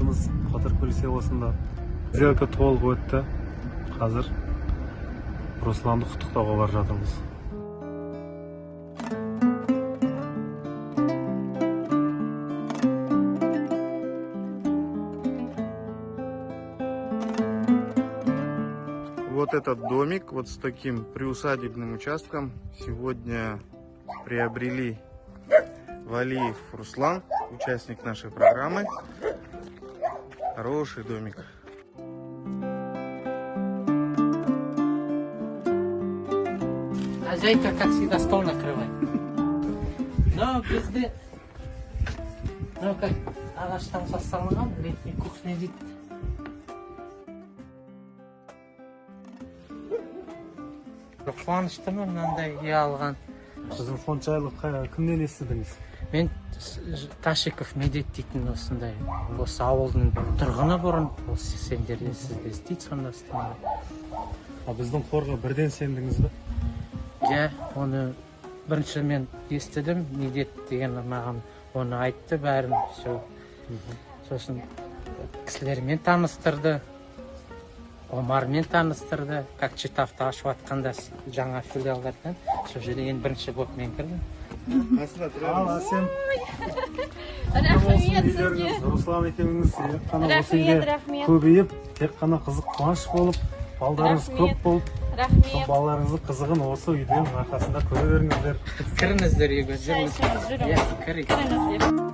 Фестивалымыз Катыркөл селосында сделка толық өтті. Қазір Русланды құттықтауға бара жатырмыз. Вот этот домик вот с таким приусадебным участком сегодня приобрели Валиев Руслан, участник нашей программы. Хороший домик. Хозяйка, как всегда, стол накрывает. Но бізде, как ағаштан жасалған летний кухня дейді. Қуаныштымын мынандай үй алған. Сіздің соншайлық кімнен естідіңіз? Мен Ташиков Медет дейтін осындай, осы ауылдың тұрғыны бұрын, осы сендерде сізді естейді сонда істемей. Біздің қорға бірден сендіңіз бе? Иә, оны бірінші мен естідім, Медет деген маған оны айтты бәрін. Сосын кісілермен таныстырды, Омармен таныстырды, как Читавта ашып атқанда жаңа филиалдардан. Сол жерде ең бірінші болып мен кірдім. Ал, Асен. Рахмет сізге. Руслан екеуіңіз тек қана осы үйде көбейіп, тек қана қызық қуаныш болып, балдарыңыз көп болып, балаларыңыздың қызығын осы үйдің арқасында көре беріңіздер. Кіріңіздер үйге, жүріңіздер. Кіріңіздер.